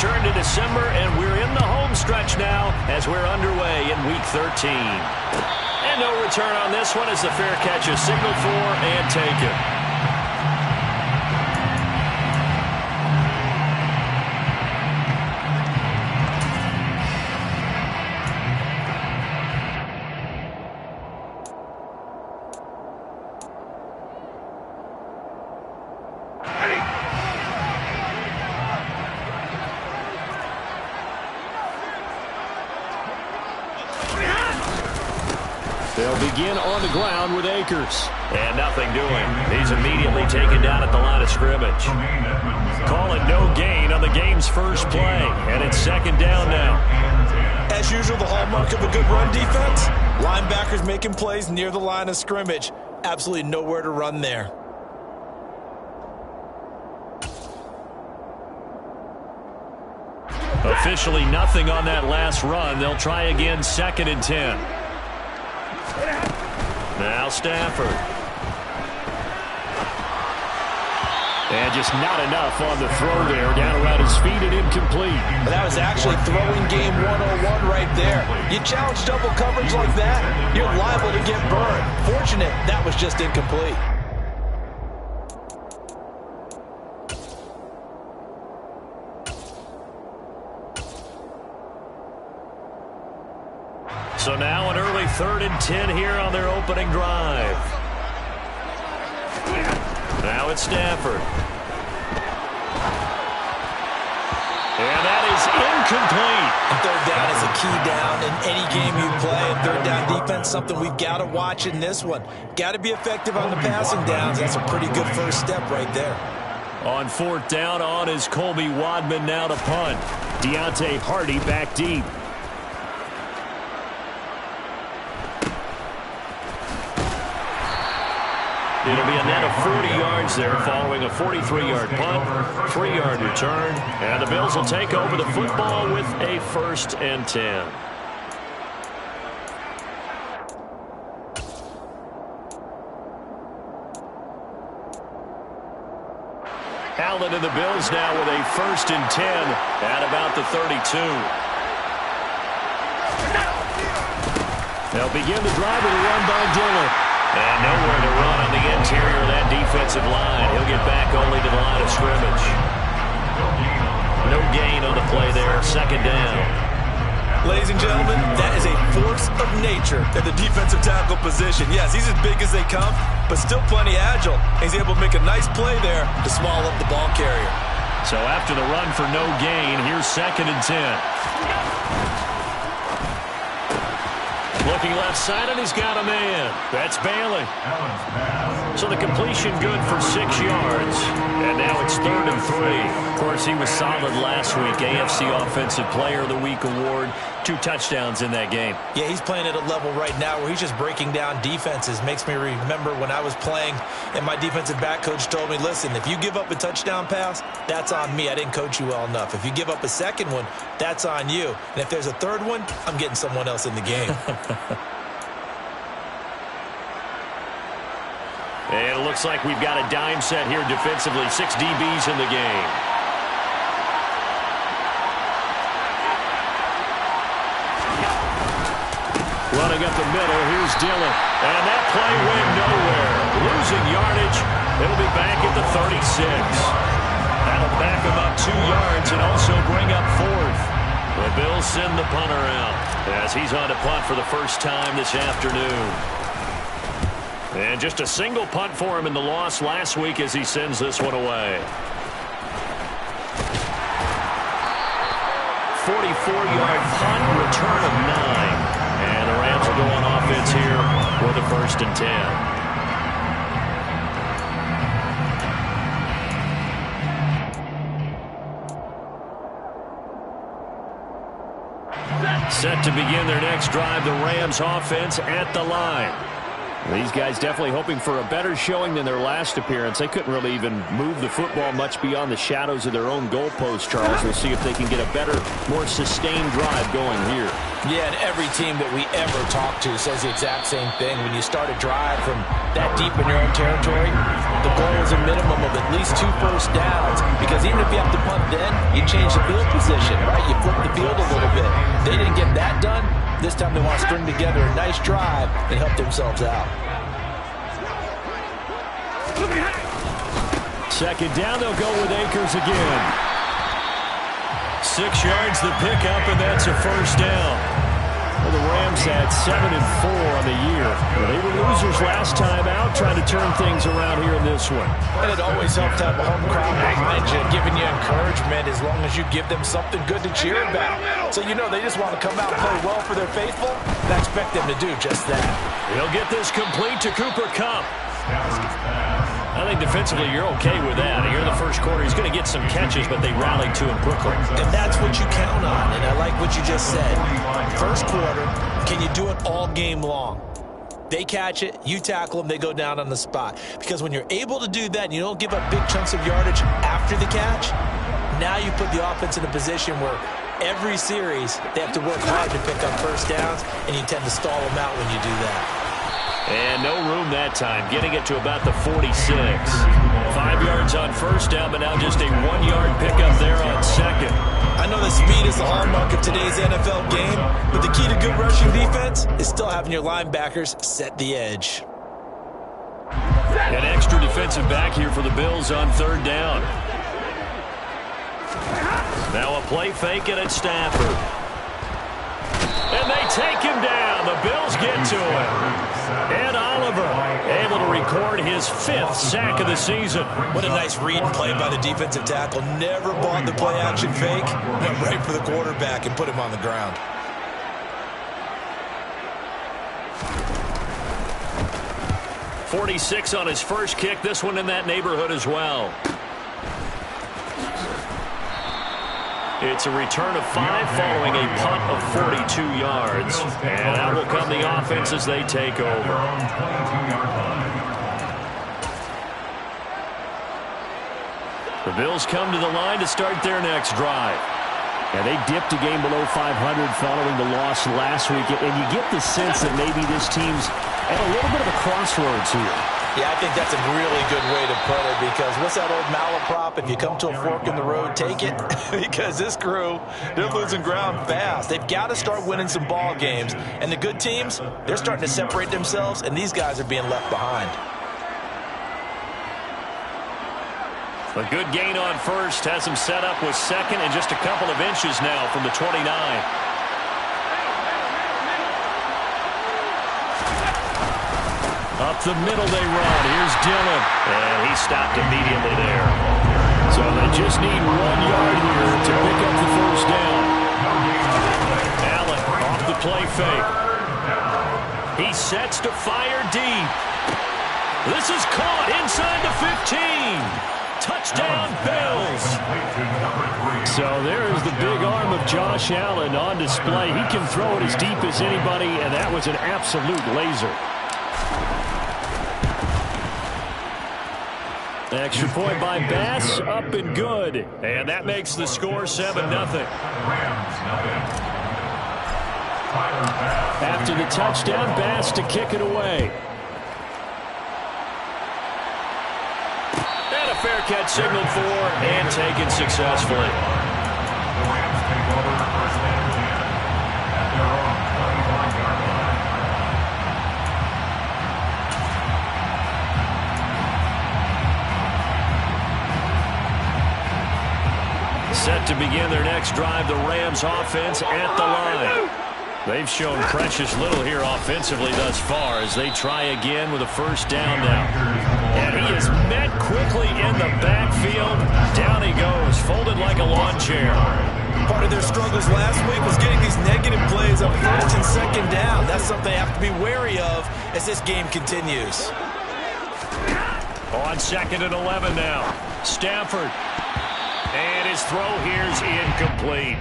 return to December, and we're in the home stretch now as we're underway in Week 13. And no return on this one as the fair catch is signaled for and taken. They'll begin on the ground with Akers. And nothing doing. He's immediately taken down at the line of scrimmage. Calling no gain on the game's first play. And it's second down now. As usual, the hallmark of a good run defense. Linebackers making plays near the line of scrimmage. Absolutely nowhere to run there. Officially nothing on that last run. They'll try again, 2nd and 10. Now Stafford. And just not enough on the throw there. Down around his feet and incomplete. That was actually throwing game 101 right there. You challenge double coverage like that, you're liable to get burned. Fortunate that was just incomplete. So now an early 3rd and 10 here on their opening drive. Now it's Stafford. And that is incomplete. And 3rd down is a key down in any game you play. And 3rd down defense, something we've got to watch in this one. Got to be effective on the passing downs. That's a pretty good first step right there. On 4th down, on is Colby Wadman now to punt. Deontay Hardy back deep. It'll be a net of 40 yards there following a 43-yard punt, 3-yard return, and the Bills will take over the football with a 1st and 10. Allen and the Bills now with a 1st and 10 at about the 32. They'll begin the drive with a run by Dillon. And nowhere to run on the interior of that defensive line. He'll get back only to the line of scrimmage. No gain on the play there. 2nd down. Ladies and gentlemen, that is a force of nature at the defensive tackle position. Yes, he's as big as they come, but still plenty agile. He's able to make a nice play there to small up the ball carrier. So after the run for no gain, here's 2nd and 10. Looking left side, and he's got a man. That's Bailey. So the completion good for 6 yards. And now it's 3rd and 3. Of course, he was solid last week. AFC Offensive Player of the Week award. 2 touchdowns in that game. Yeah, he's playing at a level right now where he's just breaking down defenses. Makes me remember when I was playing and my defensive back coach told me, listen, if you give up a touchdown pass, that's on me. I didn't coach you well enough. If you give up a second one, that's on you. And if there's a third one, I'm getting someone else in the game. And it looks like we've got a dime set here defensively. 6 DBs in the game. Running up the middle, here's Dillon. And that play went nowhere. Losing yardage. It'll be back at the 36. That'll back him up 2 yards and also bring up 4th. The Bills send the punter out as he's on to punt for the first time this afternoon. And just a single punt for him in the loss last week as he sends this one away. 44-yard punt, return of 9. And the Rams will go on offense here with a 1st and 10. Set to begin their next drive, the Rams offense at the line. These guys definitely hoping for a better showing than their last appearance. They couldn't really even move the football much beyond the shadows of their own goalpost, Charles. We'll see if they can get a better, more sustained drive going here. Yeah, and every team that we ever talk to says the exact same thing. When you start a drive from that deep in your own territory, the goal is a minimum of at least 2 first downs, because even if you have to punt then, you change the field position, right? You flip the field a little bit. They didn't get that done. This time they want to string together a nice drive and help themselves out. Second down, they'll go with Akers again. 6 yards the pickup, and that's a first down. Well, the Rams had 7-4 on the year. Well, they were losers last time out, trying to turn things around here in this one. And it always helps to have a home crowd behind you, giving you encouragement as long as you give them something good to cheer about. So you know they just want to come out and play well for their faithful, and I expect them to do just that. He'll get this complete to Cooper Kupp. I think defensively you're okay with that. Here in the first quarter, he's going to get some catches, but they rallied to him quickly. And that's what you count on, and I like what you just said. First quarter, can you do it all game long? They catch it, you tackle them, they go down on the spot. Because when you're able to do that and you don't give up big chunks of yardage after the catch, now you put the offense in a position where every series they have to work hard to pick up first downs, and you tend to stall them out when you do that. And no room that time, getting it to about the 46. 5 yards on first down, but now just a 1-yard pickup there on second. I know that speed is the hallmark of today's NFL game, but the key to good rushing defense is still having your linebackers set the edge. An extra defensive back here for the Bills on third down. Now a play fake, and it's Stafford. And they take him down. The Bills get to him. Ed Oliver able to record his 5th sack of the season. What a nice read play by the defensive tackle. Never bought the play-action fake. Went right for the quarterback and put him on the ground. .46 on his first kick. This one in that neighborhood as well. It's a return of 5 following a punt of 42 yards. And out will come the offense as they take over. The Bills come to the line to start their next drive. And they dipped a game below 500 following the loss last week. And you get the sense that maybe this team's at a little bit of a crossroads here. Yeah, I think that's a really good way to put it, because what's that old malaprop? If you come to a fork in the road, take it. Because this crew, they're losing ground fast. They've got to start winning some ball games. And the good teams, they're starting to separate themselves, and these guys are being left behind. A good gain on first has him set up with second and just a couple of inches now from the 29. Up the middle they run. Here's Dillon. And he stopped immediately there. So they just need 1 yard here to pick up the first down. Allen off the play fake. He sets to fire deep. This is caught inside the 15. Touchdown, Bills. So there's the big arm of Josh Allen on display. He can throw it as deep as anybody, and that was an absolute laser. Extra point by Bass, up and good. And that makes the score 7-0. After the touchdown, Bass to kick it away. And a fair catch signaled for and taken successfully. Set to begin their next drive, the Rams offense at the line. They've shown precious little here offensively thus far as they try again with a first down now. And he is met quickly in the backfield. Down he goes, folded like a lawn chair. Part of their struggles last week was getting these negative plays on first and second down. That's something they have to be wary of as this game continues. On 2nd and 11 now. Stafford. And his throw here's incomplete.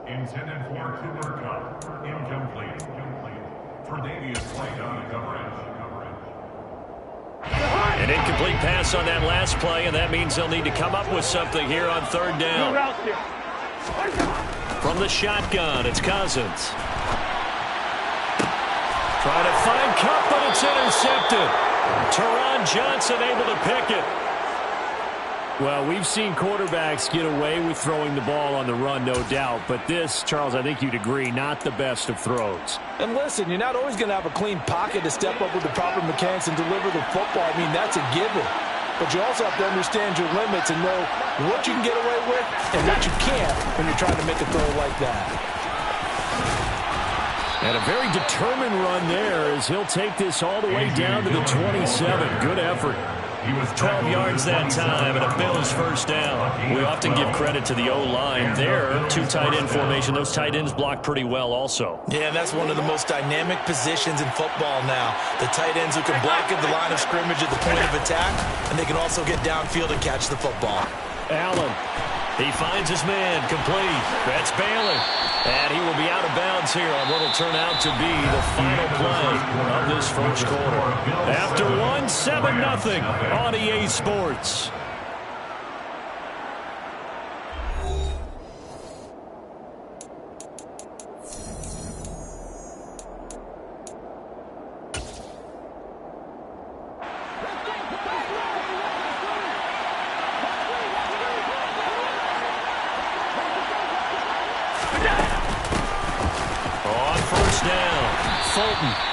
Intended for Cooper Kupp. Incomplete. Tre'Davious White on the coverage. An incomplete pass on that last play, and that means they'll need to come up with something here on third down. From the shotgun, it's Cousins. Trying to find Kupp, but it's intercepted. Teron Johnson able to pick it. Well, we've seen quarterbacks get away with throwing the ball on the run, no doubt. But this, Charles, I think you'd agree, not the best of throws. And listen, you're not always going to have a clean pocket to step up with the proper mechanics and deliver the football. I mean, that's a given. But you also have to understand your limits and know what you can get away with and what you can't when you're trying to make a throw like that. And a very determined run there as he'll take this all the way down to the 27. Good effort. 12 yards that time, and a Bills first down. We often give credit to the O-line there. Two tight end formation. Those tight ends block pretty well also. Yeah, and that's one of the most dynamic positions in football now. The tight ends who can block at the line of scrimmage at the point of attack, and they can also get downfield and catch the football. Allen. He finds his man, complete. That's Bailey. And he will be out of bounds here on what will turn out to be the final play of this first quarter. After one, 7-0 on EA Sports.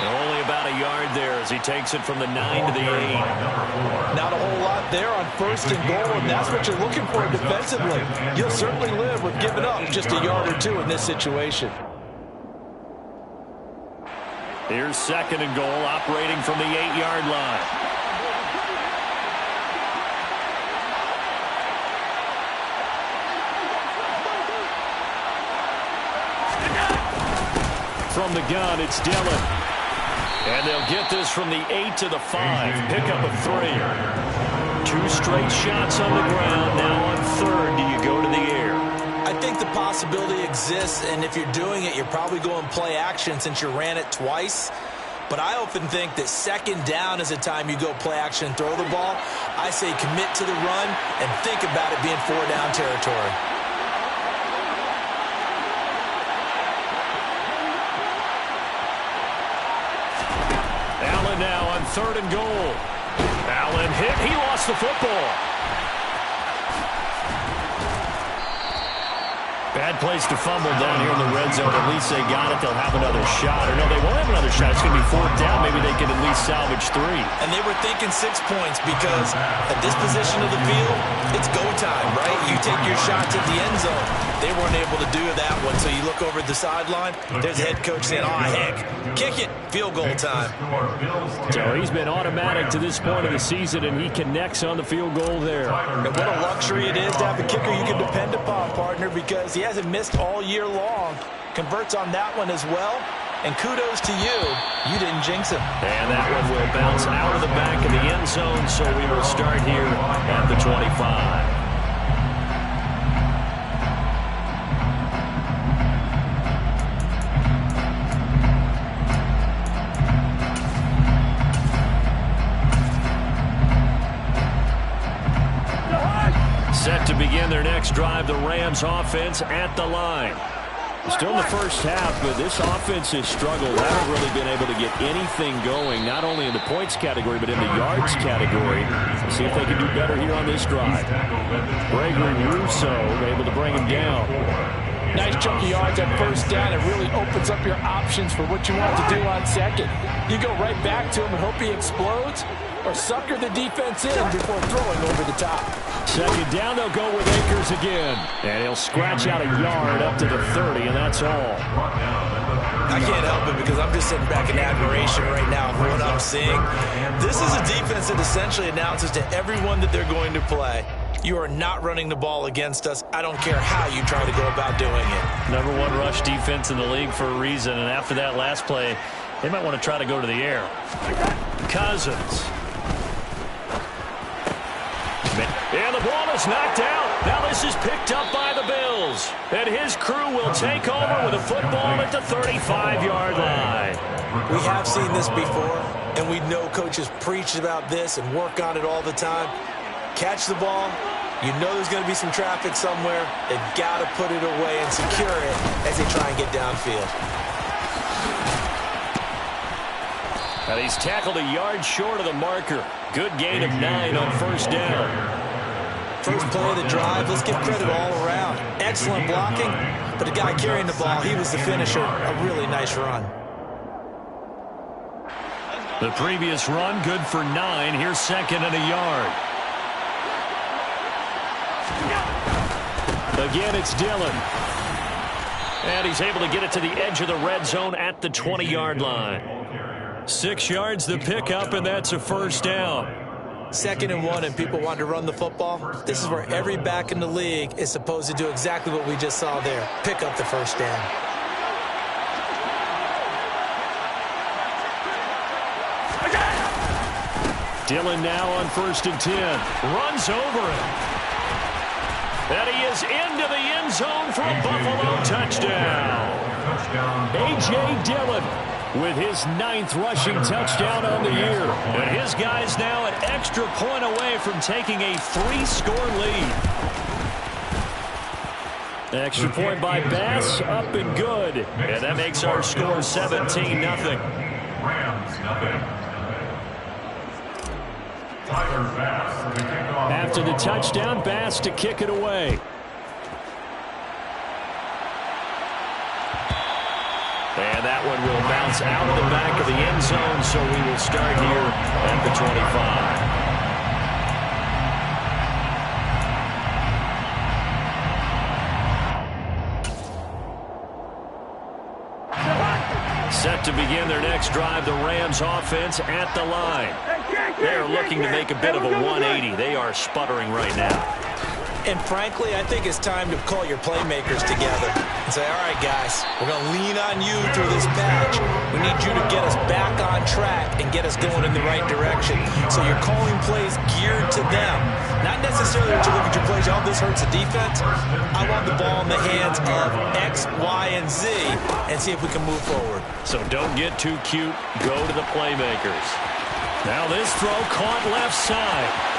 Only about a yard there as he takes it from the 9 to the 8. Not a whole lot there on first and goal, and that's what you're looking for defensively. You'll certainly live with giving up just a yard or two in this situation. Here's second and goal, operating from the 8-yard line. From the gun, it's Dillon. And they'll get this from the 8 to the 5. Pickup of 3. Two straight shots on the ground. Now on third, do you go to the air? I think the possibility exists, and if you're doing it, you're probably going play action since you ran it twice. But I often think that second down is the time you go play action and throw the ball. I say commit to the run and think about it being 4-down territory. Now on third and goal. Allen hit. He lost the football. Bad place to fumble down here in the red zone. At least they got it. They'll have another shot. Or no, they won't have another shot. It's going to be fourth down. Maybe they can at least salvage 3. And they were thinking 6 points because at this position of the field, it's go time, right? You take your shots at the end zone. They weren't able to do that one. So you look over at the sideline. There's the head coach saying, oh, heck, kick it. Field goal time. So he's been automatic to this point of the season, and he connects on the field goal there. And what a luxury it is to have a kicker you can depend upon, partner, because he hasn't missed all year long. Converts on that one as well. And kudos to you. You didn't jinx him. And that one will bounce out of the back of the end zone, so we will start here at the 25. Set to begin their next drive, the Rams offense at the line. Still in the first half, but this offense has struggled. Haven't really been able to get anything going, not only in the points category, but in the yards category. Let's see if they can do better here on this drive. Gregory Rousseau able to bring him down. Nice chunk of yards at first down. It really opens up your options for what you want to do on second. You go right back to him and hope he explodes, or sucker the defense in before throwing over the top. Second down, they'll go with Akers again. And he'll scratch out a yard up to the 30, and that's all. I can't help it because I'm just sitting back in admiration right now for what I'm seeing. This is a defense that essentially announces to everyone that they're going to play, you are not running the ball against us. I don't care how you try to go about doing it. #1 rush defense in the league for a reason, and after that last play, they might want to try to go to the air. Cousins. And the ball is knocked out. Now this is picked up by the Bills. And his crew will take over with a football at the 35-yard line. We have seen this before, and we know coaches preach about this and work on it all the time. Catch the ball. You know there's going to be some traffic somewhere. They've got to put it away and secure it as they try and get downfield. And he's tackled a yard short of the marker. Good gain of 9 on first down. First play of the drive, let's give credit all around. Excellent blocking, but the guy carrying the ball, he was the finisher. A really nice run. The previous run, good for 9. Here's 2nd and a yard. Again, it's Dillon. And he's able to get it to the edge of the red zone at the 20-yard line. 6 yards the pickup, and that's a first down. 2nd and 1, and people want to run the football. This is where every back in the league is supposed to do exactly what we just saw there. Pick up the first down. Dillon now on 1st and 10. Runs over it. And he is into the end zone for a Buffalo touchdown. A.J. Dillon with his 9th rushing touchdown on the year. And his guys now an extra point away from taking a 3-score lead. Extra point by Bass, up and good. And that makes our score 17-0. Rams, nothing. After the touchdown, Bass to kick it away. And that one will bounce out of the back of the end zone, so we will start here at the 25. Set to begin their next drive, the Rams offense at the line. They're looking to make a bit of a 180. They are sputtering right now. And frankly, I think it's time to call your playmakers together and say, all right, guys, we're going to lean on you through this patch. We need you to get us back on track and get us going in the right direction. So you're calling plays geared to them. Not necessarily that you look at your plays, oh, this hurts the defense. I want the ball in the hands of X, Y, and Z and see if we can move forward. So don't get too cute. Go to the playmakers. Now this throw caught left side.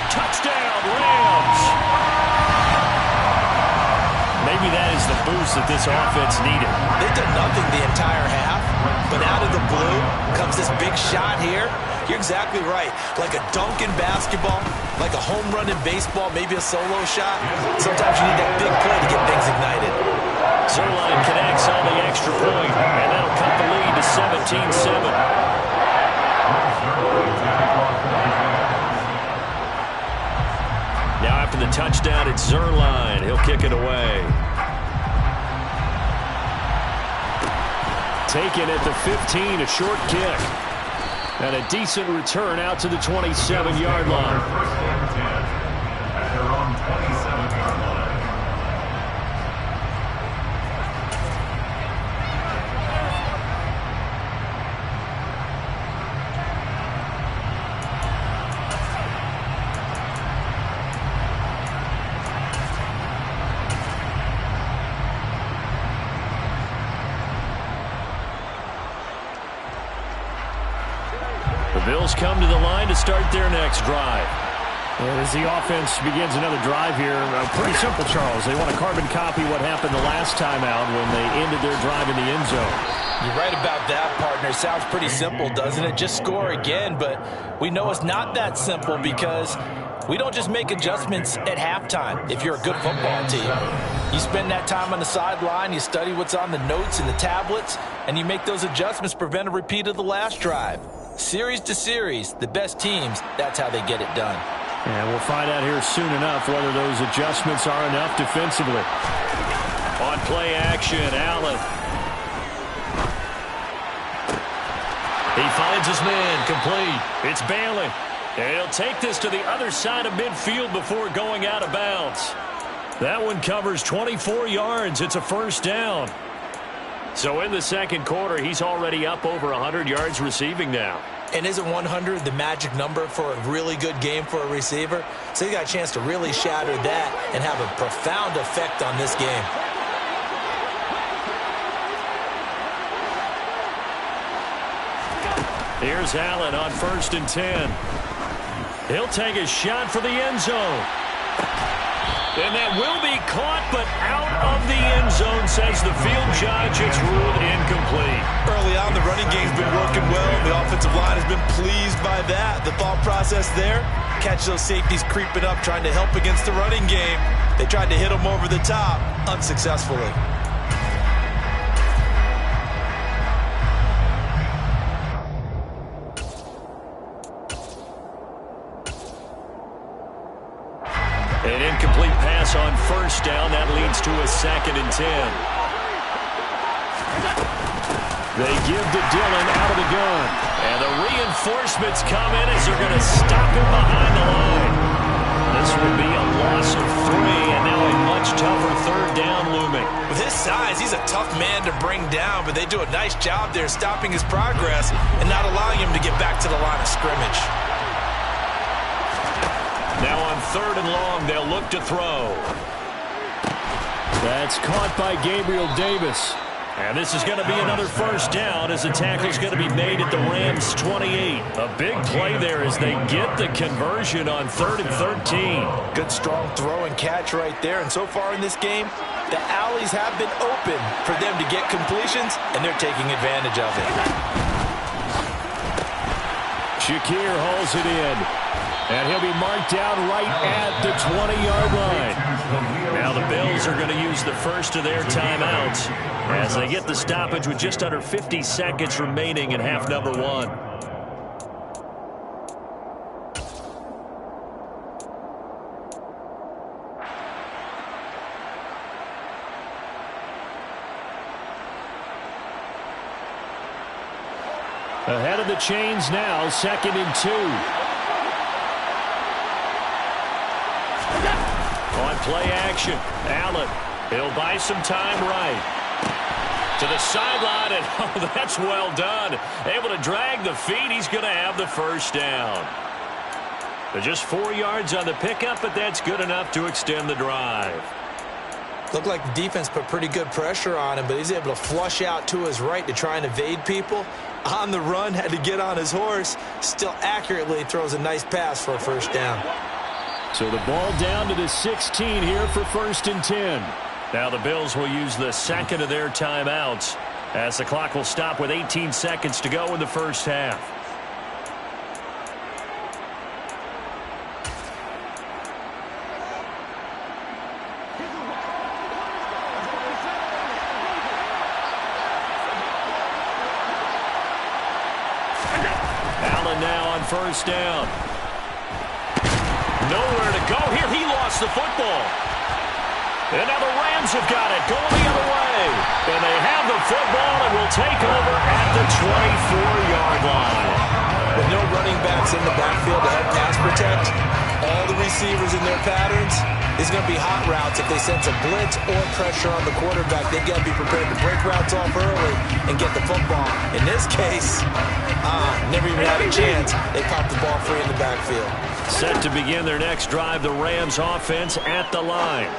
Touchdown, Rams! Maybe that is the boost that this offense needed. They've done nothing the entire half, but out of the blue comes this big shot here. You're exactly right. Like a dunk in basketball, like a home run in baseball, maybe a solo shot. Sometimes you need that big play to get things ignited. Zuerlein connects on the extra point, and that'll cut the lead to 17-7. Now after the touchdown, it's Zuerlein. He'll kick it away. Taken at the 15, a short kick. And a decent return out to the 27-yard line. At their own 27-yard line. Bills come to the line to start their next drive. As the offense begins another drive here, pretty simple, Charles. They want to carbon copy what happened the last time out when they ended their drive in the end zone. You're right about that, partner. Sounds pretty simple, doesn't it? Just score again, but we know it's not that simple because we don't just make adjustments at halftime if you're a good football team. You spend that time on the sideline, you study what's on the notes and the tablets, and you make those adjustments, prevent a repeat of the last drive. Series to series, the best teams, that's how they get it done. And we'll find out here soon enough whether those adjustments are enough defensively. On play action, Allen. He finds his man, complete. It's Bailey. And he'll take this to the other side of midfield before going out of bounds. That one covers 24 yards. It's a first down. So in the second quarter, he's already up over 100 yards receiving now. And isn't 100 the magic number for a really good game for a receiver? So he got a chance to really shatter that and have a profound effect on this game. Here's Allen on 1st and 10. He'll take a shot for the end zone. And that will be caught, but out of the end zone, says the field judge. It's ruled incomplete. Early on, the running game's been working well. The offensive line has been pleased by that. The thought process there, catch those safeties creeping up, trying to help against the running game. They tried to hit them over the top, unsuccessfully. An incomplete pass on 1st down. That leads to a 2nd and 10. They give to Dillon out of the gun. And the reinforcements come in as they're going to stop him behind the line. This will be a loss of 3, and now a much tougher 3rd down looming. With his size, he's a tough man to bring down, but they do a nice job there stopping his progress and not allowing him to get back to the line of scrimmage. Now on 3rd and long, they'll look to throw. That's caught by Gabriel Davis. And this is going to be another 1st down as the tackle's going to be made at the Rams' 28. A big play there as they get the conversion on 3rd and 13. Good strong throw and catch right there. And so far in this game, the alleys have been open for them to get completions, and they're taking advantage of it. Shakir hauls it in. And he'll be marked down right at the 20-yard line. Now the Bills are going to use the first of their timeouts as they get the stoppage with just under 50 seconds remaining in half number 1. Ahead of the chains now, 2nd and 2. On play action, Allen, he'll buy some time right. To the sideline, and oh, that's well done. Able to drag the feet, he's going to have the 1st down. They're just 4 yards on the pickup, but that's good enough to extend the drive. Looked like the defense put pretty good pressure on him, but he's able to flush out to his right to try and evade people. On the run, had to get on his horse. Still accurately throws a nice pass for a 1st down. So the ball down to the 16 here for 1st and 10. Now the Bills will use the 2nd of their timeouts as the clock will stop with 18 seconds to go in the 1st half. Allen now on 1st down. Nowhere to go here. He lost the football. And now the Rams have got it. Going the other way. And they have the football and will take over at the 24-yard line. With no running backs in the backfield to help pass protect, all the receivers in their patterns, it's going to be hot routes. If they sense a blitz or pressure on the quarterback, they've got to be prepared to break routes off early and get the football. In this case, never even had a chance. They popped the ball free in the backfield. Set to begin their next drive, the Rams offense at the line.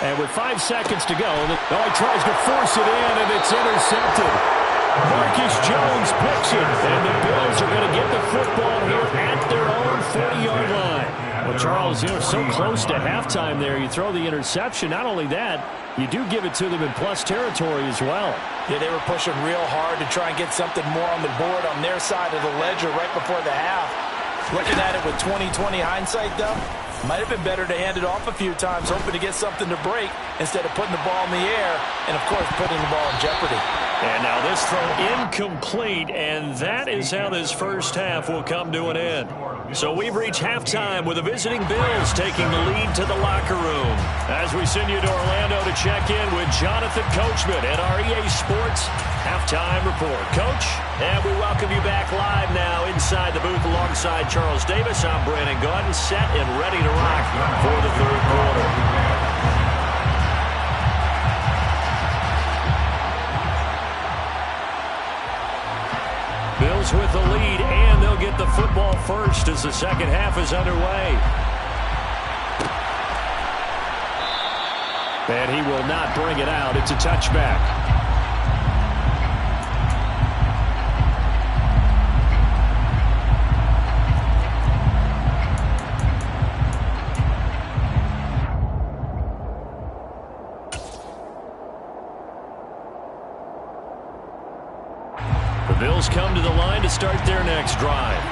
And with 5 seconds to go, he tries to force it in, and it's intercepted. Marcus Jones picks it, and the Bills are going to get the football here at their own 40-yard line. Well, Charles, so close to halftime there. You throw the interception. Not only that, you do give it to them in plus territory as well. Yeah, they were pushing real hard to try and get something more on the board on their side of the ledger right before the half. Looking at it with 20/20 hindsight, though, might have been better to hand it off a few times, hoping to get something to break instead of putting the ball in the air and, of course, putting the ball in jeopardy. And now this throw incomplete, and that is how this 1st half will come to an end. So we've reached halftime with the visiting Bills taking the lead to the locker room. As we send you to Orlando to check in with Jonathan Coachman at our EA Sports Halftime Report. Coach, and we welcome you back live now inside the booth alongside Charles Davis. I'm Brandon Gaudin, set and ready to rock for the 3rd quarter. Bills with the lead, and they'll get the football first as the second half is underway. And he will not bring it out. It's a touchback. The Bills come to the line to start their next drive.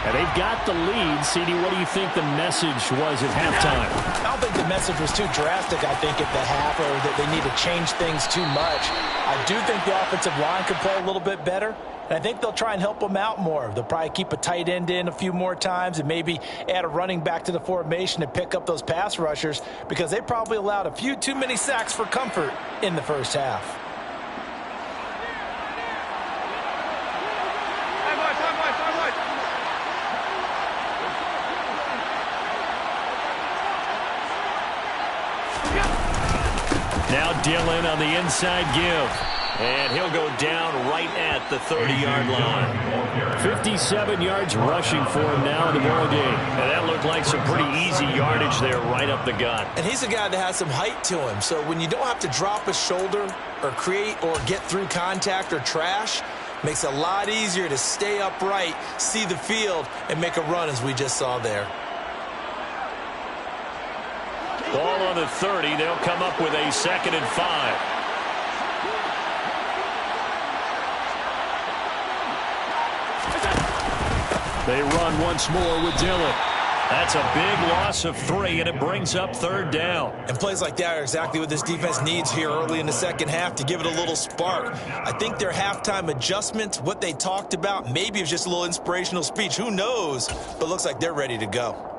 And they've got the lead. CD, what do you think the message was at halftime? I don't think the message was too drastic, I think, at the half, or that they need to change things too much. I do think the offensive line could play a little bit better, and I think they'll try and help them out more. They'll probably keep a tight end in a few more times and maybe add a running back to the formation to pick up those pass rushers, because they probably allowed a few too many sacks for comfort in the first half. Now Dillon on the inside give. And he'll go down right at the 30-yard line. 57 yards rushing for him now in the ball game. And that looked like some pretty easy yardage there right up the gut. And he's a guy that has some height to him. So when you don't have to drop a shoulder or create or get through contact or trash, makes it a lot easier to stay upright, see the field, and make a run as we just saw there. Ball on the 30. They'll come up with a 2nd and 5. They run once more with Dillon. That's a big loss of 3, and it brings up 3rd down. And plays like that are exactly what this defense needs here early in the second half to give it a little spark. I think their halftime adjustments, what they talked about, maybe it was just a little inspirational speech. Who knows? But looks like they're ready to go.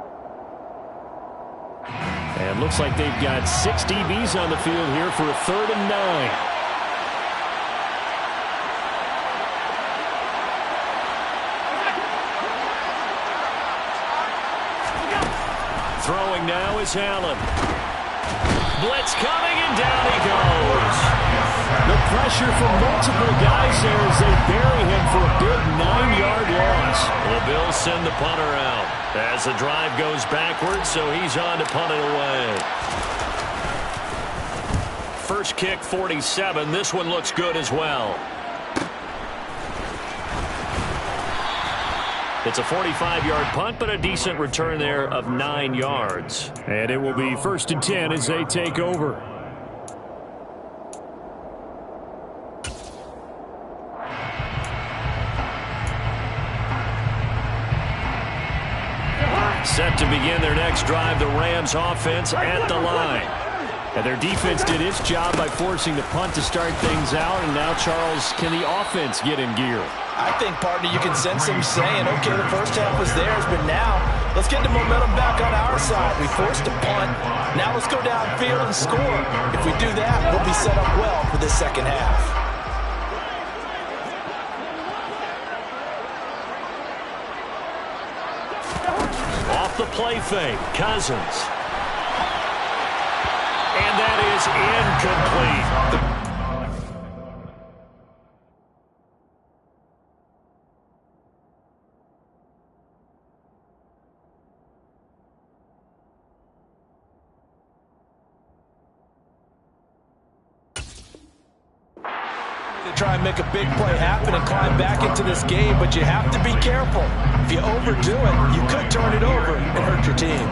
And looks like they've got 6 DBs on the field here for a 3rd and 9. Throwing now is Allen. Blitz coming, and down he goes. The pressure from multiple guys there as they bury him for a big 9-yard loss. The Bills send the punter out as the drive goes backwards, so he's on to punt it away. First kick, 47. This one looks good as well. It's a 45-yard punt, but a decent return there of 9 yards. And it will be 1st and 10 as they take over. Set to begin their next drive, the Rams offense at the line. And their defense did its job by forcing the punt to start things out. And now, Charles, can the offense get in gear? I think, partner, you can sense them saying, okay, the first half was theirs, but now let's get the momentum back on our side. We forced a punt. Now let's go downfield and score. If we do that, we'll be set up well for this second half. Off the play fake, Cousins. And that is incomplete. Try and make a big play happen and climb back into this game, but you have to be careful. If you overdo it, you could turn it over and hurt your team.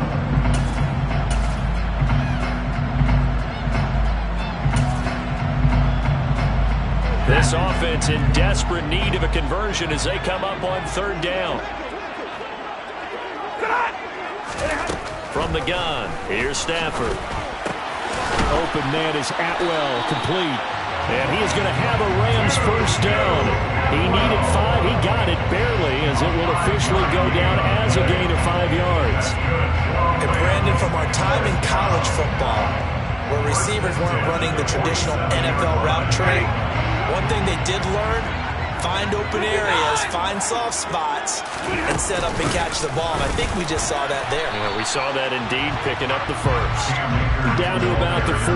This offense in desperate need of a conversion as they come up on 3rd down. From the gun, here's Stafford. Open man is Atwell, complete. And he is going to have a Rams first down. He needed 5. He got it barely as it will officially go down as a gain of 5 yards. And Brandon, from our time in college football, where receivers weren't running the traditional NFL route tree, one thing they did learn, find open areas, find soft spots, and set up and catch the ball. And I think we just saw that there. Yeah, we saw that indeed, picking up the first. Down to about the 45.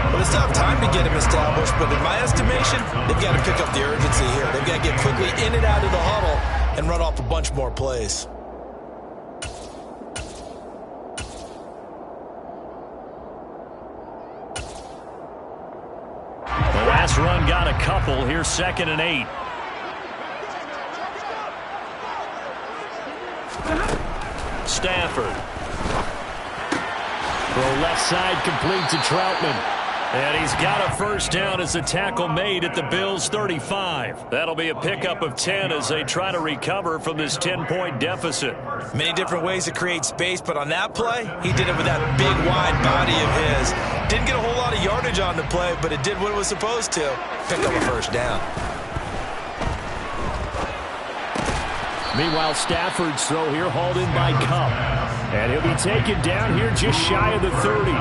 Well, they still have time to get him established, but in my estimation, they've got to pick up the urgency here. They've got to get quickly in and out of the huddle and run off a bunch more plays. The last run got a couple. Here's 2nd and 8. Stafford. Throw left side, complete to Troutman. And he's got a first down as a tackle made at the Bills' 35. That'll be a pickup of 10 as they try to recover from this 10-point deficit. Many different ways to create space, but on that play, he did it with that big, wide body of his. Didn't get a whole lot of yardage on the play, but it did what it was supposed to. Pick up a first down. Meanwhile, Stafford's throw here hauled in by Kupp. And he'll be taken down here just shy of the 30.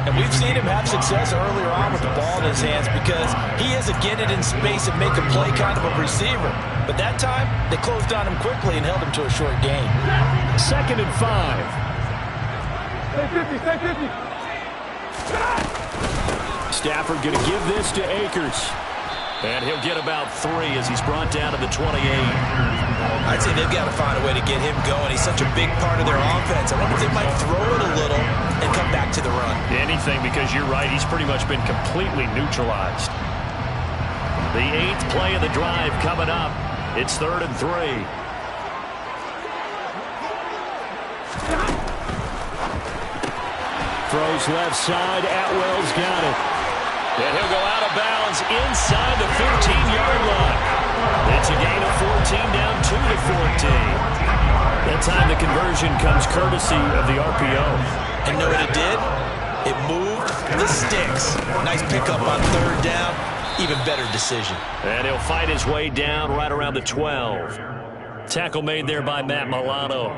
And we've seen him have success earlier on with the ball in his hands because he is a get it in space and make a play kind of a receiver. But that time, they closed on him quickly and held him to a short gain. 2nd and 5. Stafford going to give this to Akers. And he'll get about 3 as he's brought down to the 28. I'd say they've got to find a way to get him going. He's such a big part of their offense. I wonder if they might throw it a little and come back to the run. Anything, because you're right, he's pretty much been completely neutralized. The 8th play of the drive coming up. It's 3rd and 3. Throws left side. Atwell's got it. And he'll go out of bounds inside the 15-yard line. It's a gain of 14 down to the 14. That time the conversion comes courtesy of the RPO. And know what it did? It moved the sticks. Nice pickup on 3rd down. Even better decision. And he'll fight his way down right around the 12. Tackle made there by Matt Milano.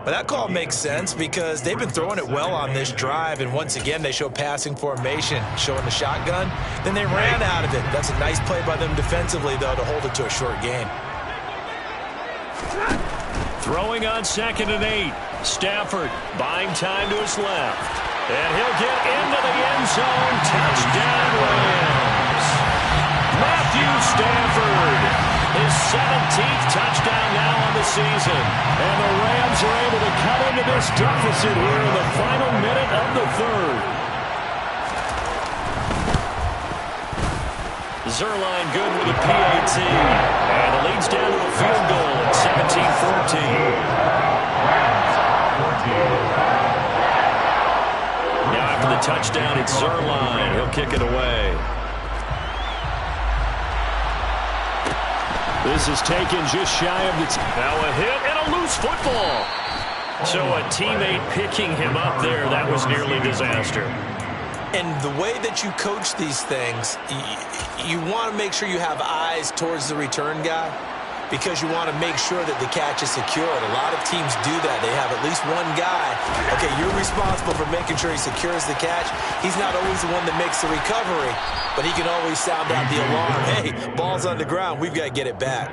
But that call makes sense because they've been throwing it well on this drive, and once again they show passing formation, showing the shotgun. Then they ran out of it. That's a nice play by them defensively, though, to hold it to a short gain. Throwing on 2nd and 8. Stafford buying time to his left. And he'll get into the end zone. Touchdown Rams. Matthew Stafford. His 17th touchdown now on the season. And the Rams are able to cut into this deficit here in the final minute of the 3rd. Zuerlein good with a PAT. And it leads down to a field goal at 17-14. Now after the touchdown, it's Zuerlein. He'll kick it away. This is taken just shy of the... Now a hit and a loose football. So a teammate picking him up there, that was nearly disaster. And the way that you coach these things, you want to make sure you have eyes towards the return guy because you want to make sure that the catch is secured. A lot of teams do that. They have at least one guy. Okay, you're responsible for making sure he secures the catch. He's not always the one that makes the recovery, but he can always sound out the alarm. Hey, ball's on the ground. We've got to get it back.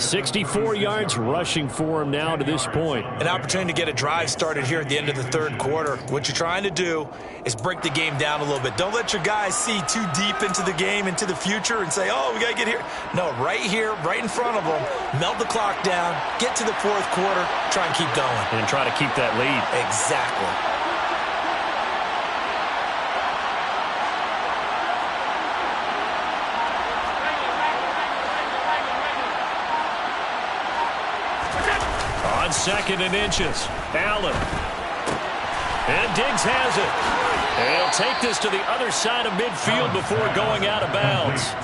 64 yards rushing for him now to this point. An opportunity to get a drive started here at the end of the 3rd quarter. What you're trying to do is break the game down a little bit. Don't let your guys see too deep into the game, into the future, and say, oh, we got to get here. No, right here, right in front of them, melt the clock down, get to the 4th quarter, try and keep going. And try to keep that lead. Exactly. On 2nd and inches, Allen. And Diggs has it. And he'll take this to the other side of midfield before going out of bounds.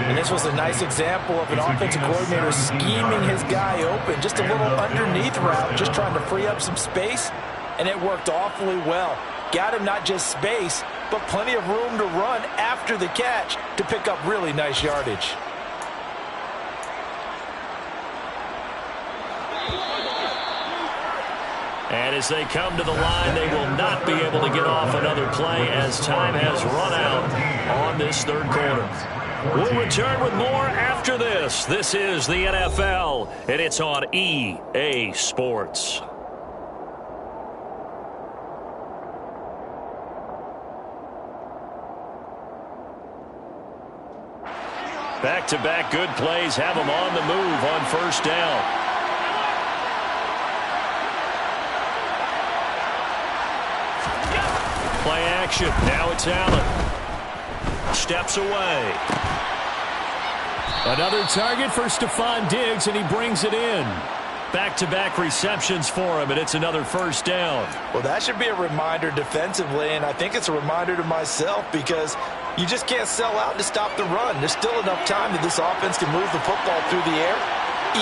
And this was a nice example of an offensive coordinator scheming his guy open. Just a little underneath route, just trying to free up some space. And it worked awfully well. Got him not just space, but plenty of room to run after the catch to pick up really nice yardage. And as they come to the line, they will not be able to get off another play as time has run out on this 3rd quarter. We'll return with more after this. This is the NFL, and it's on EA Sports. Back-to-back good plays have them on the move on first down. Play action. Now it's Allen. Steps away. Another target for Stephon Diggs, and he brings it in. Back-to-back receptions for him, and it's another first down. Well, that should be a reminder defensively, and I think it's a reminder to myself because you just can't sell out to stop the run. There's still enough time that this offense can move the football through the air,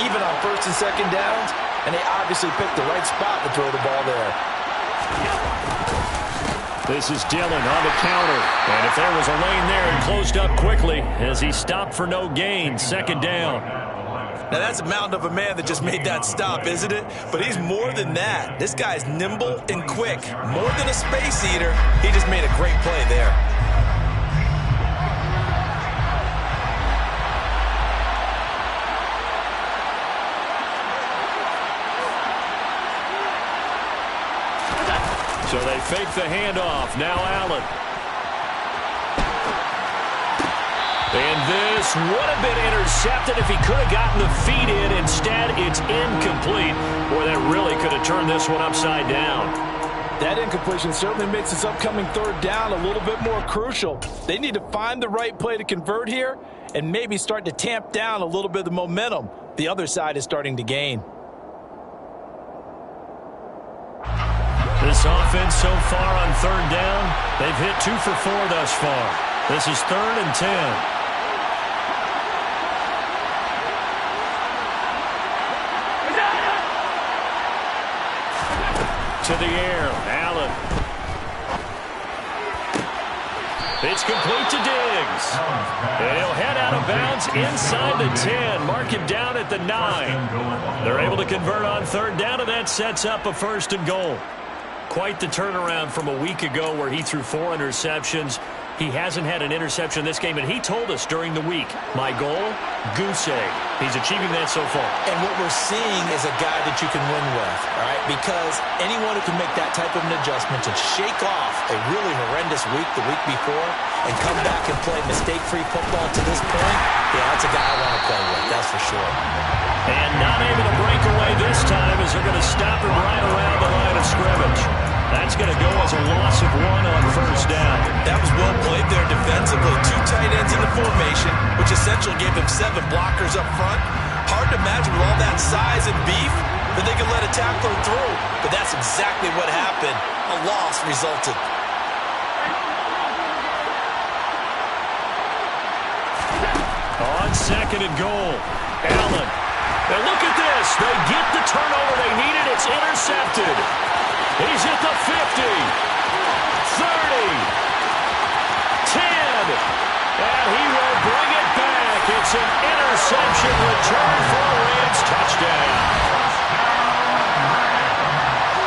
even on first and second downs, and they obviously picked the right spot to throw the ball there. This is Dillon on the counter, and if there was a lane there, it closed up quickly as he stopped for no gain. Second down. Now, that's a mountain of a man that just made that stop, isn't it? But he's more than that. This guy's nimble and quick. More than a space eater, he just made a great play there. So they fake the handoff. Now Allen. And this would have been intercepted if he could have gotten the feet in. Instead, it's incomplete. Boy, that really could have turned this one upside down. That incompletion certainly makes this upcoming third down a little bit more crucial. They need to find the right play to convert here and maybe start to tamp down a little bit of the momentum the other side is starting to gain. This offense so far on third down, they've hit 2 for 4 thus far. This is 3rd and 10. To the air, Allen. It's complete to Diggs. And he'll head out of bounds inside the 10. Mark him down at the 9. They're able to convert on third down, and that sets up a 1st and goal. Quite the turnaround from a week ago where he threw 4 interceptions. He hasn't had an interception this game, and he told us during the week, my goal, goose egg. He's achieving that so far. And what we're seeing is a guy that you can win with, all right? Because anyone who can make that type of an adjustment to shake off a really horrendous week the week before and come back and play mistake-free football to this point, yeah, that's a guy I want to play with, that's for sure. And not able to break away this time as they're going to stop him right around the line of scrimmage. That's going to go as a loss of 1 on first down. That was well played there defensively. 2 tight ends in the formation, which essentially gave him 7 blockers up front. Hard to imagine with all that size and beef that they could let a tackler through. But that's exactly what happened. A loss resulted. On 2nd and goal, Allen. And look at this. They get the turnover they needed. It's intercepted. He's at the 50, 30, 10, and he will bring it back. It's an interception return for a Rams touchdown.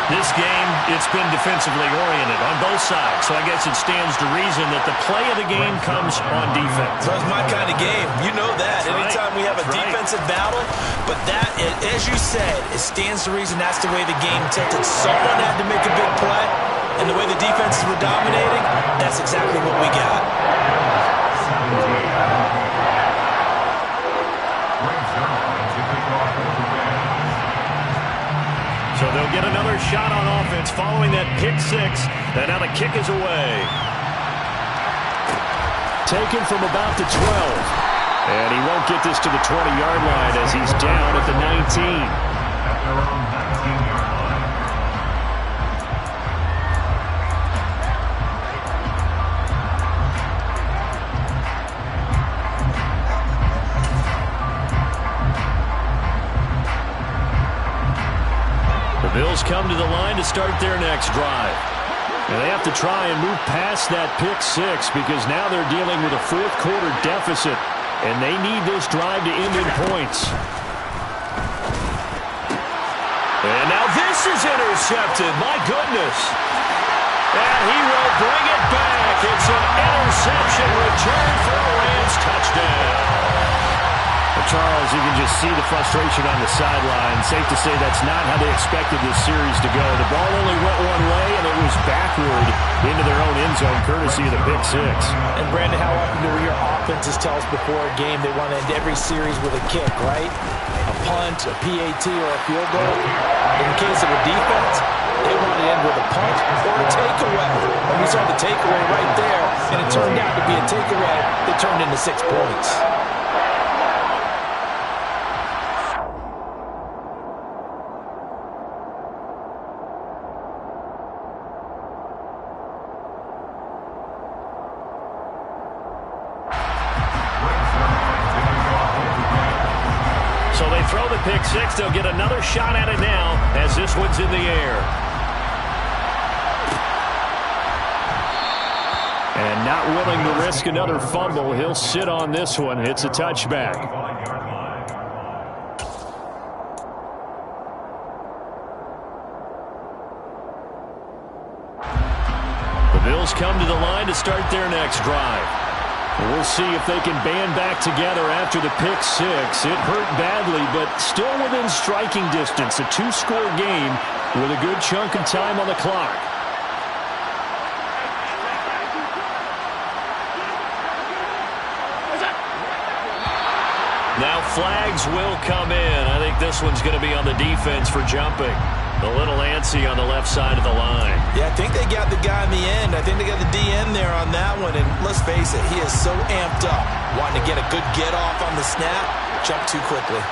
This game, it's been defensively oriented on both sides, so I guess it stands to reason that the play of the game comes on defense. That's my kind of game. You know that. Anytime we have a defensive battle, but that, as you said, it stands to reason that's the way the game tilted. Someone had to make a big play, and the way the defenses were dominating, that's exactly what we got. So they'll get another shot on offense following that pick 6. And now the kick is away. Taken from about the 12. And he won't get this to the 20-yard line as he's down at the 19. At their own 19-yard line. Bills come to the line to start their next drive. And they have to try and move past that pick 6 because now they're dealing with a 4th quarter deficit. And they need this drive to end in points. And now this is intercepted. My goodness. And he will bring it back. It's an interception return for a Rams touchdown. Charles, you can just see the frustration on the sideline. Safe to say that's not how they expected this series to go. The ball only went one way, and it was backward into their own end zone, courtesy of the pick six. And, Brandon, how often do your offenses tell us before a game they want to end every series with a kick, right? A punt, a PAT, or a field goal. In the case of a defense, they want to end with a punt or a takeaway. And we saw the takeaway right there, and it turned out to be a takeaway that turned into 6 points. So they throw the pick six. They'll get another shot at it now as this one's in the air. And not willing to risk another fumble, he'll sit on this one. It's a touchback. The Bills come to the line to start their next drive. We'll see if they can band back together after the pick six. It hurt badly, but still within striking distance. A 2-score game with a good chunk of time on the clock. Now flags will come in. I think this one's going to be on the defense for jumping. A little antsy on the left side of the line. Yeah, I think they got the guy in the end. I think they got the DN there on that one. And let's face it, he is so amped up, wanting to get a good get off on the snap, jump too quickly.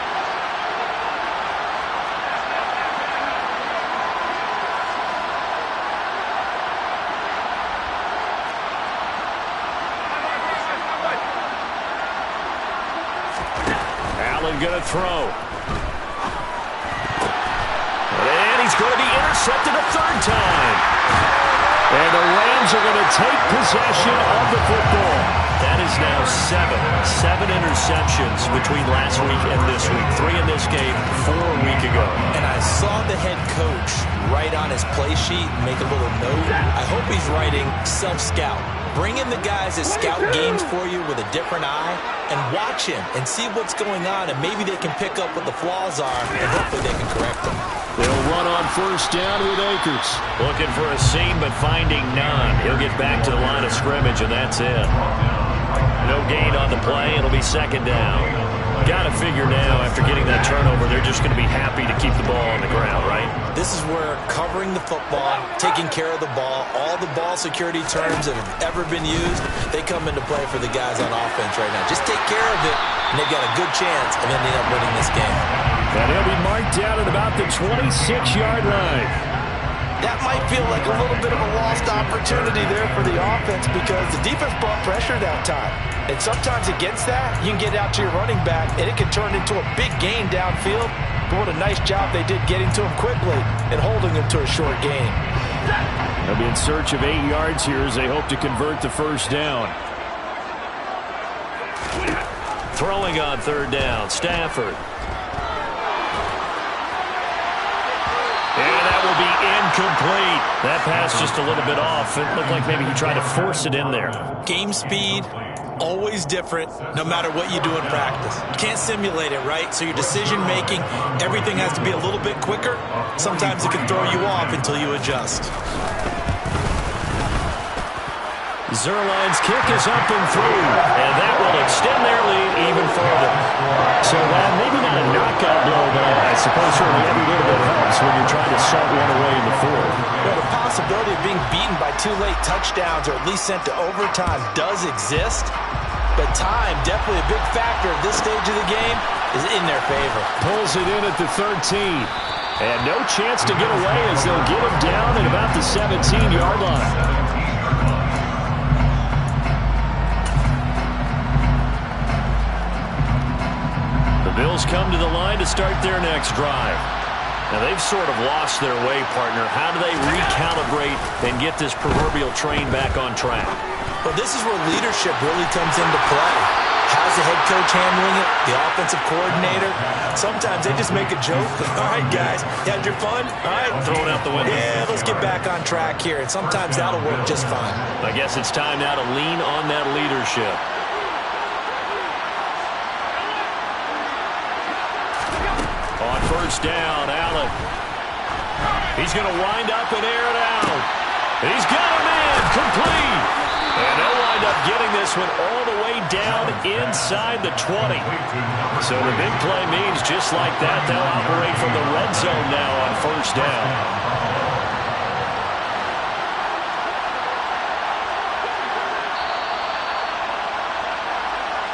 Allen going to throw. And he's going to be intercepted a third time. And the Rams are going to take possession of the football. That is now 7 interceptions between last week and this week. 3 in this game, 4 a week ago. And I saw the head coach write on his play sheet, make a little note. I hope he's writing self-scout. Bring in the guys that scout games for you with a different eye and watch him and see what's going on, and maybe they can pick up what the flaws are, and hopefully they can correct them. They'll run on first down with Akers. Looking for a seam, but finding none. He'll get back to the line of scrimmage, and that's it. No gain on the play. It'll be second down. Got to figure now, after getting that turnover, they're just going to be happy to keep the ball on the ground, right? This is where covering the football, taking care of the ball, all the ball security terms that have ever been used, they come into play for the guys on offense right now. Just take care of it, and they've got a good chance of ending up winning this game. And he'll be marked down at about the 26-yard line. That might feel like a little bit of a lost opportunity there for the offense because the defense brought pressure that time. And sometimes against that, you can get out to your running back, and it can turn into a big gain downfield. But what a nice job they did getting to him quickly and holding him to a short gain. They'll be in search of 8 yards here as they hope to convert the first down. Throwing on third down, Stafford. And that will be incomplete. That pass just a little bit off. It looked like maybe he tried to force it in there. Game speed, always different, no matter what you do in practice. You can't simulate it, right? So your decision-making, everything has to be a little bit quicker. Sometimes it can throw you off until you adjust. Zerline's kick is up and through, and that will extend their lead even further. So, maybe not a knockout blow, but I suppose certainly every little bit helps when you're trying to salt one away in the fourth. Well, the possibility of being beaten by 2 late touchdowns or at least sent to overtime does exist, but time, definitely a big factor at this stage of the game, is in their favor. Pulls it in at the 13. And no chance to get away as they'll get him down at about the 17-yard line. Bills come to the line to start their next drive. Now, they've sort of lost their way, partner. How do they recalibrate and get this proverbial train back on track? Well, this is where leadership really comes into play. How's the head coach handling it? The offensive coordinator? Sometimes they just make a joke. All right, guys, you had your fun? All right. Throw it out the window. Yeah, let's get back on track here. And sometimes that'll work just fine. I guess it's time now to lean on that leadership. first down. Allen. He's going to wind up and air it out. He's got him in. Complete. And they'll wind up getting this one all the way down inside the 20. So the big play means just like that, they'll operate from the red zone now on first down.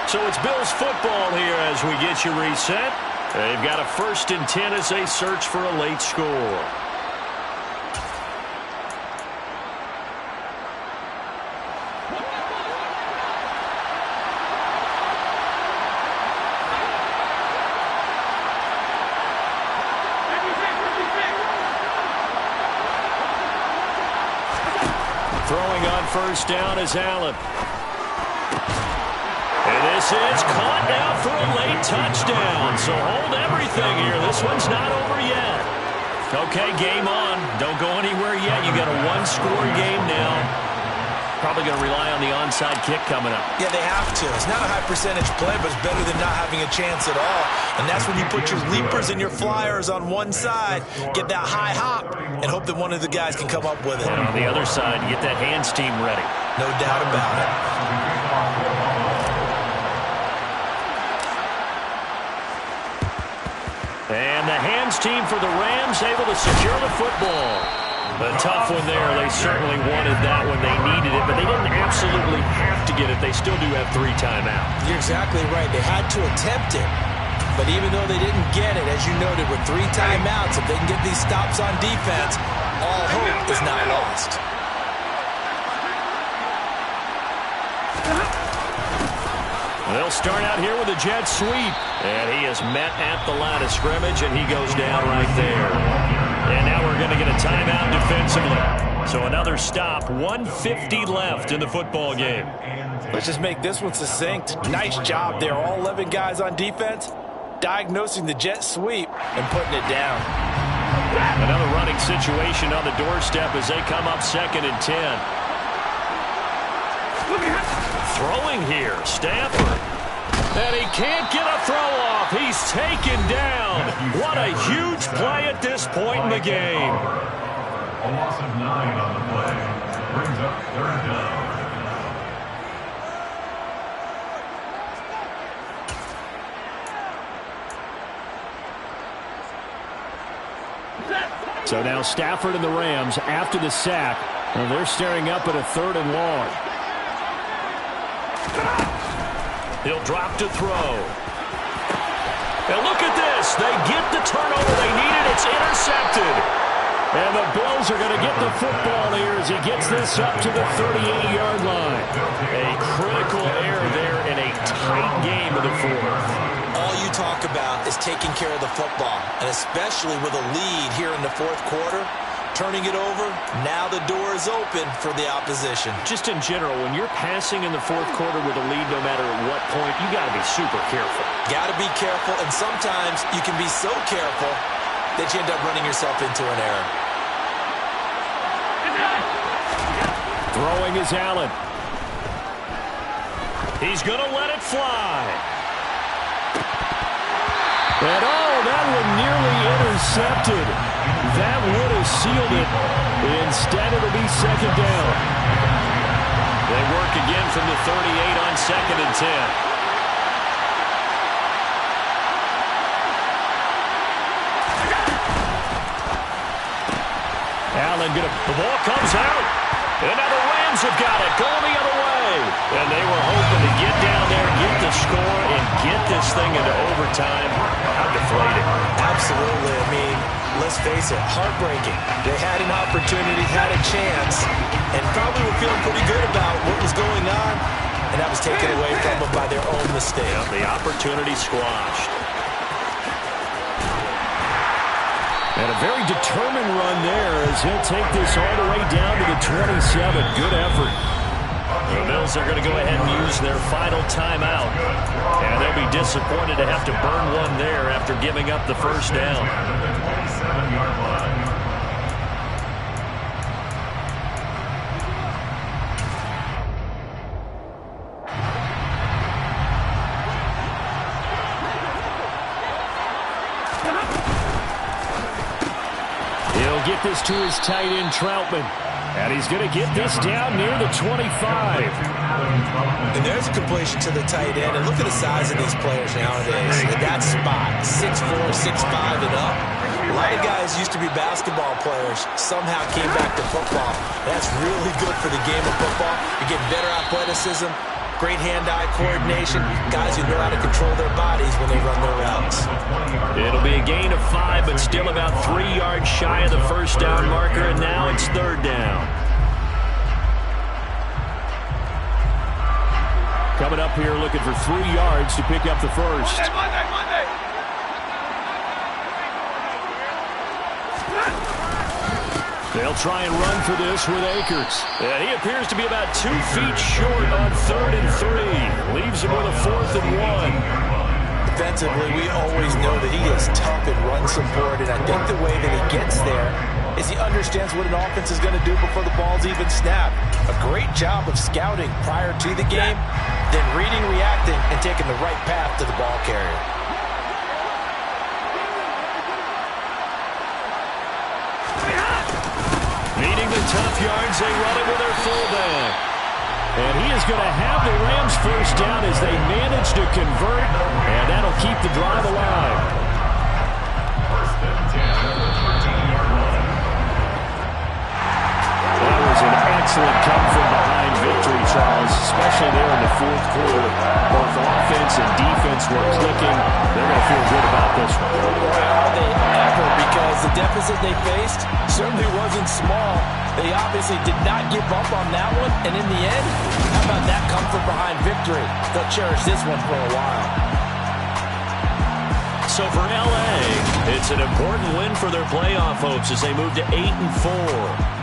So it's Bills football here as we get you reset. They've got a 1st and 10 as they search for a late score. Throwing on first down is Allen. And this is caught now for a late touchdown. So hold everything here. This one's not over yet. Okay, game on. Don't go anywhere yet. You got a one-score game now. Probably going to rely on the onside kick coming up. Yeah, they have to. It's not a high-percentage play, but it's better than not having a chance at all. And that's when you put your leapers and your flyers on one side, get that high hop, and hope that one of the guys can come up with it. And on the other side, get that hands team ready. No doubt about it. And the hands team for the Rams able to secure the football. A tough one there. They certainly wanted that when they needed it, but they didn't absolutely have to get it. They still do have 3 timeouts. You're exactly right. They had to attempt it. But even though they didn't get it, as you noted, with 3 timeouts, if they can get these stops on defense, all hope is not lost. They'll start out here with a jet sweep. And he is met at the line of scrimmage, and he goes down right there. And now we're going to get a timeout defensively. So another stop, 1:50 left in the football game. Let's just make this one succinct. Nice job there. All 11 guys on defense, diagnosing the jet sweep and putting it down. Another running situation on the doorstep as they come up 2nd and 10. Throwing here, Stafford. And he can't get a throw off. He's taken down. What a huge play at this point in the game. A loss of 9 on the play. Brings up 3rd down. So now Stafford and the Rams after the sack. And they're staring up at a 3rd and long. He'll drop to throw. And look at this. They get the turnover they needed. It's intercepted. And the Bills are going to get the football here as he gets this up to the 38-yard line. A critical error there in a tight game of the 4th. All you talk about is taking care of the football, and especially with a lead here in the 4th quarter. Turning it over, now the door is open for the opposition. Just in general, when you're passing in the 4th quarter with a lead, no matter at what point, you got to be super careful. Got to be careful, and sometimes you can be so careful that you end up running yourself into an error. Throwing is Allen. He's going to let it fly. And that one nearly intercepted. That would have sealed it. Instead, it'll be 2nd down. They work again from the 38 on 2nd and 10. Allen, the ball comes out. And now the Rams have got it, going the other way. And they were hoping to get down there, get the score, and get this thing into overtime. How deflated. Absolutely. I mean, let's face it, heartbreaking. They had an opportunity, had a chance, and probably were feeling pretty good about what was going on, and that was taken away from them by their own mistake. Yeah, the opportunity squashed. And a very determined run there as he'll take this all the way down to the 27. Good effort. The Bills are going to go ahead and use their final timeout. And they'll be disappointed to have to burn one there after giving up the first down. get this to his tight end, Troutman. And he's going to get this down near the 25. And there's a completion to the tight end. And look at the size of these players nowadays. At that spot, 6'4", 6'5", and up. A lot of guys used to be basketball players, somehow came back to football. That's really good for the game of football. You get better athleticism, great hand-eye coordination, guys who know how to control their bodies when they run their routes. It'll be a gain of 5, but still about 3 yards shy of the first down marker, and now it's third down. Coming up here looking for 3 yards to pick up the first. Monday. They'll try and run for this with Akers. And he appears to be about 2 feet short on 3rd and 3. Leaves him with a 4th and 1. Defensively, we always know that he is tough and run support, and I think the way that he gets there is he understands what an offense is going to do before the ball's even snapped. A great job of scouting prior to the game, then reading, reacting, and taking the right path to the ball carrier. Needing the tough yards, they run it with their fullback. And he is going to have the Rams first down as they manage to convert, and that'll keep the drive alive. That was an excellent come-from-behind victory, Charles, especially there in the fourth quarter. Both offense and defense were clicking. They're going to feel good about this one. Are they ever? Because the deficit they faced certainly wasn't small. They obviously did not give up on that one, and in the end, how about that come-from-behind victory? They'll cherish this one for a while. So for L.A., it's an important win for their playoff hopes as they move to 8-4.